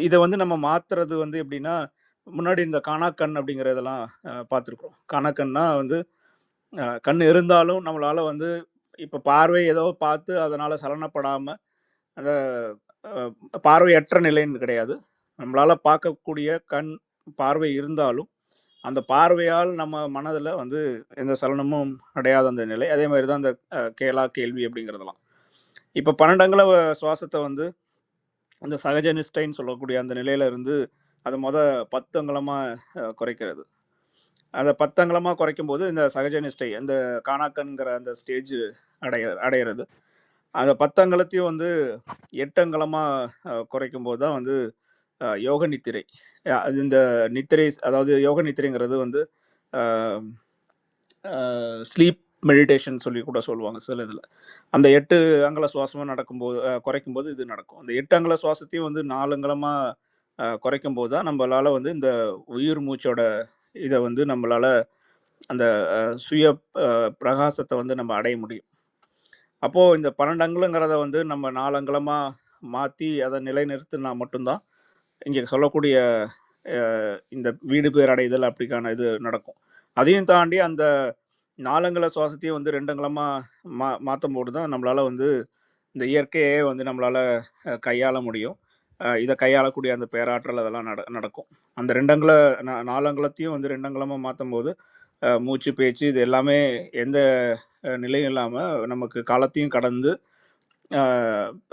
இதை வந்து நம்ம மாற்றுறது வந்து எப்படின்னா, முன்னாடி இந்த காணாக்கண் அப்படிங்கிறதெல்லாம் பார்த்துருக்குறோம். காணாக்கண்ணா வந்து கண் இருந்தாலும் நம்மளால் வந்து இப்போ பார்வை ஏதோ பார்த்து அதனால் சலனப்படாமல், அந்த பார்வையற்ற நிலைன்னு கிடையாது, நம்மளால் பார்க்கக்கூடிய கண் பார்வை இருந்தாலும் அந்த பார்வையால் நம்ம மனதில் வந்து எந்த சலனமும் அடையாத அந்த நிலை. அதே மாதிரி தான் அந்த கேளா கேள்வி அப்படிங்கிறதெல்லாம். இப்போ 12 அங்குல சுவாசத்தை வந்து அந்த சகஜ நிஷ்டைன்னு சொல்லக்கூடிய அந்த நிலையில இருந்து அதை 10 அங்குலமாக குறைக்கிறது. அந்த 10 அங்குலமாக குறைக்கும் போது இந்த சகஜ நிஷ்டை, அந்த காணாக்கண்கிற அந்த ஸ்டேஜ் அடையிறது. அந்த 10 அங்குலத்தையும் வந்து 8 அங்குலமாக குறைக்கும் போது தான் வந்து யோக நித்திரை. அது இந்த நித்திரை, அதாவது யோக நித்திரைங்கிறது வந்து ஸ்லீப் மெடிடேஷன் சொல்லி கூட சொல்லுவாங்க சில இதில். அந்த 8 அங்குல சுவாசமாக நடக்கும்போது குறைக்கும்போது இது நடக்கும். அந்த 8 அங்குல சுவாசத்தையும் வந்து 4 அங்குலமாக குறைக்கும் போது தான் நம்மளால் வந்து இந்த உயிர் மூச்சோட இதை வந்து நம்மளால் அந்த சுய பிரகாசத்தை வந்து நம்ம அடைய முடியும். அப்போது இந்த 12 அங்குலங்கிறத வந்து நம்ம 4 அங்குலமாக மாற்றி அதை நிலைநிறுத்தினா மட்டும்தான் இங்கே சொல்லக்கூடிய இந்த வீடு பேர் அடைதல் அப்படிக்கான இது நடக்கும். அதையும் தாண்டி அந்த நாலங்கல சுவாசத்தையும் வந்து ரெண்டங்கலமாக மாற்றும் போது தான் நம்மளால் வந்து இந்த இயற்கையே வந்து நம்மளால் கையாள முடியும். இதை கையாளக்கூடிய அந்த பேராற்றல் அதெல்லாம் நடக்கும். அந்த ரெண்டங்கல நாலங்கலத்தையும் வந்து ரெண்டங்கலமாக மாற்றும் போது மூச்சு பேச்சு இது எல்லாமே எந்த நிலையும் இல்லாமல் நமக்கு காலத்தையும் கடந்து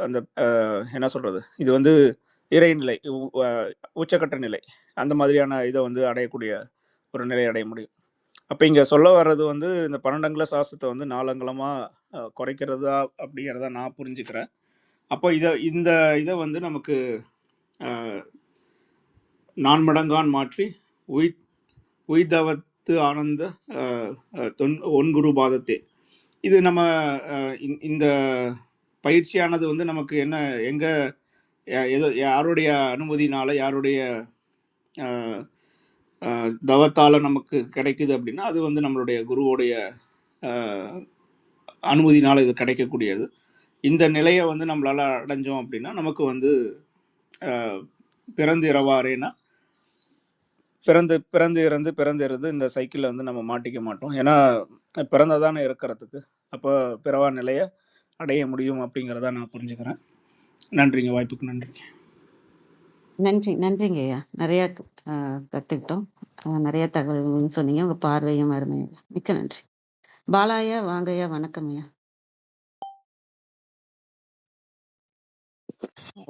அந்த என்ன சொல்கிறது, இது வந்து இறைநிலை, உச்சக்கட்ட நிலை, அந்த மாதிரியான இதை வந்து அடையக்கூடிய ஒரு நிலை அடைய முடியும். அப்போ இங்கே சொல்ல வர்றது வந்து இந்த 12 அங்குல சுவாசத்தை வந்து 4 அங்குலமாக குறைக்கிறதா அப்படிங்கிறத நான் புரிஞ்சுக்கிறேன். அப்போ இந்த இதை வந்து நமக்கு 4 மடங்கான் மாற்றி உய்தவத்து ஆனந்த ஒன்குரு பாதத்தே, இது நம்ம இந்த பயிற்சியானது வந்து நமக்கு என்ன எங்கே ஏதோ யாருடைய அனுமதினால யாருடைய தவத்தால் நமக்கு கிடைக்குது அப்படின்னா அது வந்து நம்மளுடைய குருவோடைய அனுமதினால் இது கிடைக்கக்கூடியது. இந்த நிலையை வந்து நம்மளால் அடைஞ்சோம் அப்படின்னா நமக்கு வந்து பிறந்து இரவாரேனா பிறந்து இறந்து இந்த சைக்கிளில் வந்து நம்ம மாட்டிக்க மாட்டோம். ஏன்னா பிறந்ததானே இருக்கிறதுக்கு, அப்போ பிறவா நிலையை அடைய முடியும் அப்படிங்கிறத நான் புரிஞ்சுக்கிறேன். நன்றிங்க, வாய்ப்புக்கு நன்றிங்க ஐயா. நிறையா கற்றுக்கிட்டோம். நிறைய தகவல் சொன்னீங்க. உங்கள் பார்வையும் அருமையா. மிக்க நன்றி. பாலாயா வாங்கய்யா. வணக்கம் ஐயா.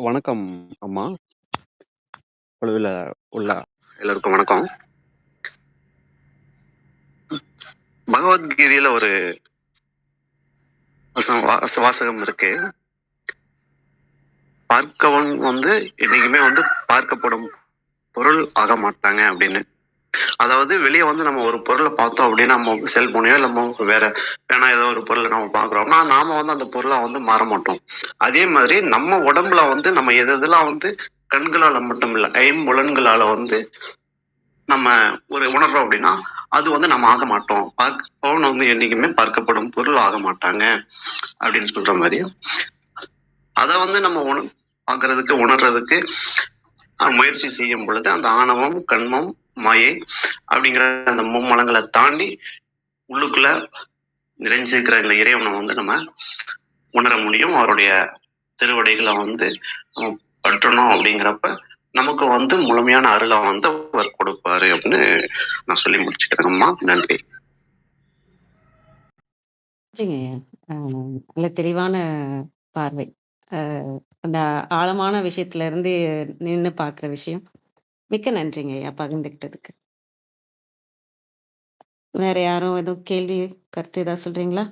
வணக்கம் அம்மா. குழுவில் உள்ள எல்லாருக்கும் வணக்கம். பகவத்கீதையில ஒரு வாசகம் இருக்கு, பார்க்கவன் வந்து என்னைக்குமே வந்து பார்க்கப்படும் பொருள் ஆக மாட்டாங்க அப்படின்னு. அதாவது வெளியே வந்து நம்ம ஒரு பொருளை பார்த்தோம் அப்படின்னா, நம்ம செல்போனையோ இல்லை வேற வேணா ஏதோ ஒரு பொருளை நம்ம பார்க்குறோம்னா நாம வந்து அந்த பொருளை வந்து மாற மாட்டோம். அதே மாதிரி நம்ம உடம்புல வந்து நம்ம எதெல்லாம் வந்து கண்களால மட்டும் இல்லை, ஐம்புலன்களால வந்து நம்ம ஒரு உணர்றோம் அப்படின்னா அது வந்து நம்ம ஆக மாட்டோம். பார்ப்பவன் வந்து என்னைக்குமே பார்க்கப்படும் பொருள் ஆக மாட்டாங்க அப்படின்னு சொல்ற மாதிரி, அதை வந்து நம்ம பார்க்கறதுக்கு உணர்றதுக்கு முயற்சி செய்யும் பொழுது அந்த ஆணவம், கண்மம், மாயை அப்படிங்கிற அந்த மும்மலங்களை தாண்டி உள்ளுக்குள்ள நிறைஞ்சிருக்கிற இந்த இறைவனை வந்து நம்ம உணர முடியும். அவருடைய திருவடிகளை வந்து நம்ம பற்றணும். அப்படிங்கிறப்ப நமக்கு வந்து முழுமையான அருளை வந்து அவர் கொடுப்பாரு அப்படின்னு நான் சொல்லி முடிச்சுக்கிறேங்கம்மா. நன்றி. நல்ல தெளிவான பார்வை. அந்த ஆழமான விஷயத்துல இருந்து நின்று பார்க்குற விஷயம். மிக்க நன்றிங்க ஐயா பகிர்ந்துக்கிட்டதுக்கு. வேற யாரும் எதுவும் கேள்வி கருத்து ஏதாவது சொல்றீங்களா?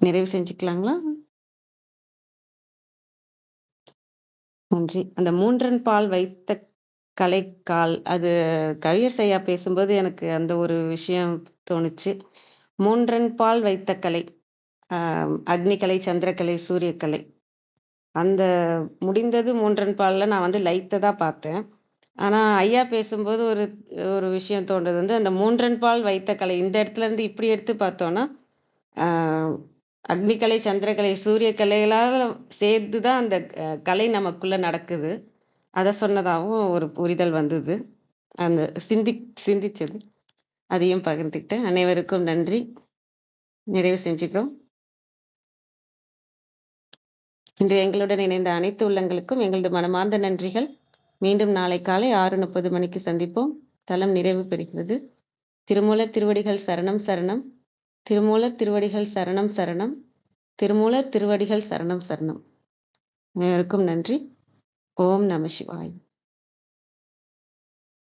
நிறைவு செஞ்சுக்கலாங்களா? நன்றி. அந்த 3 பால் வைத்த கலைக்கால், அது கவியர் ஐயா பேசும்போது எனக்கு அந்த ஒரு விஷயம் தோணுச்சு. 3 பால் வைத்த கலை, அக்னிக்கலை, சந்திரக்கலை, சூரியக்கலை. அந்த முடிந்தது 3 பாலில் நான் வந்து லைத்தை பார்த்தேன். ஆனால் ஐயா பேசும்போது ஒரு விஷயம் தோன்றது வந்து அந்த 3 பால் வைத்த கலை, இந்த இடத்துல இருந்து இப்படி எடுத்து பார்த்தோன்னா அக்னிக்கலை, சந்திரக்கலை, சூரியக்கலைகளால் சேர்த்து தான் அந்த கலை நமக்குள்ளே நடக்குது. அதை சொன்னதாகவும் ஒரு புரிதல் வந்தது. அந்த சிந்திச்சது அதையும் பகிர்ந்துக்கிட்டேன். அனைவருக்கும் நன்றி. நிறைவு செஞ்சுக்கிறோம். இன்று எங்களுடன் இணைந்த அனைத்து உள்ளங்களுக்கும் எங்களது மனமார்ந்த நன்றிகள். மீண்டும் நாளை காலை 6:30 மணிக்கு சந்திப்போம். தலம் நிறைவு பெறுகிறது. திருமூலர் திருவடிகள் சரணம் சரணம். திருமூலர் திருவடிகள் சரணம் சரணம். திருமூலர் திருவடிகள் சரணம் சரணம். அனைவருக்கும் நன்றி. ஓம் நம சிவாய்.